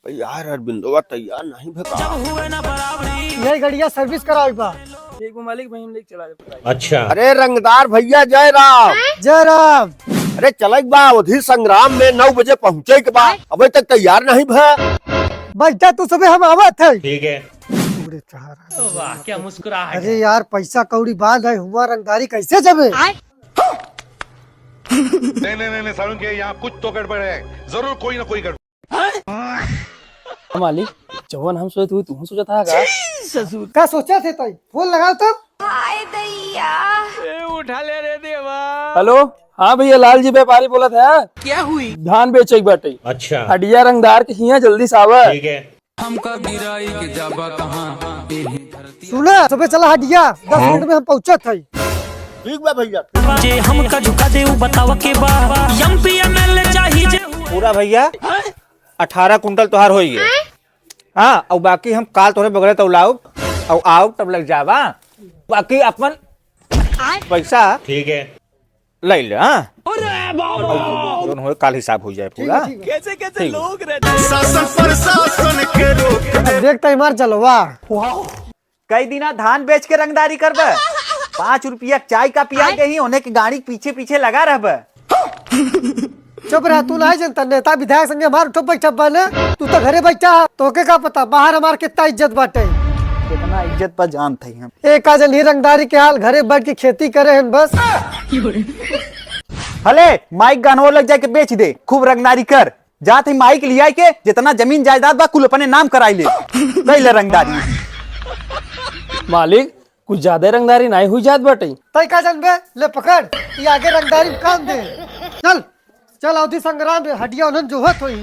यार अरविंदवा तैयार नहीं भेका। यही गड़िया सर्विस कराओ बा। एक मालिक वहीं लेके चला जाता है। अच्छा। अरे रंगदार भैया जय राम। जय राम। अरे चलक बा उधर संग्राम में 9 बजे पहुँचे के बाद अभी तक तैयार नहीं भे। बच्चा तू सुबह हम आवत है। ठीक है। वाह क्या मुस्कुराहट। अरे यार पैसा कौड़ी बांध है, हुआ रंगदारी कैसे जबे? नहीं सारुण के यहाँ कुछ तो गड़बड़ है, जरूर कोई ना कोई गड़बड़। मालिक जवन हम सोचे तू सोचा था का? ससुर का सोचा थे तई? फोन लगाओ तब। उठा ले रे देवा। हेलो हाँ भैया लाल जी व्यापारी बोला था। क्या हुई? धान बेचे बाटे। अच्छा। हडिया रंगदार के हिया जल्दी से आवा। ठीक है। हमका गिराई के जाबा कहाँ सुना सुबह चला हटिया 10 मिनट में हम पहुंचा थे। ठीक बा भैया। जे हमका झुका दे बतावा के बा एमपी एमएलए चाहिए जे पूरा भैया 18 कुंटल तोहार हो गए। हाँ और बाकी हम काल तोहरे बगले तो लाऊ और आओ तब लग जावा। बाकी अपन पैसा ठीक है। ले ले। हाँ दोनों काल हिसाब हो जाए पूरा। कैसे कैसे लोग रहते अब देखता ही मार चलो वाह। कई दिना धान बेच के रंगदारी करबे। 5 रुपया चाय का पिया के ही होने की गाड़ी पीछे पीछे लगा रहबे। चुप रह, तू नहीं जनता नेता विधायक संगे हमार उठो बैठा बने। तू तो घरे बैठा है, तोके का पता बाहर हमार कितना इज्जत बाटे। कितना इज्जत पर जान थे हम। एक आज नहीं रंगदारी के हाल, घरे बैठ के खेती करे हैं बस। हले माइक गानवो लग जाके बेच दे, खूब रंगदारी कर। जात ही माइक लिया के जितना जमीन जायदाद बा कुल अपने नाम कराई ले। ले रंगदारी। मालिक कुछ ज्यादा रंगदारी नहीं हुई जात बाटे। तय का जानबे ले पकड़, ये आगे रंगदारी काम दे। चल चल अवधि संग्राम हटिया उन्हन जोहत होई।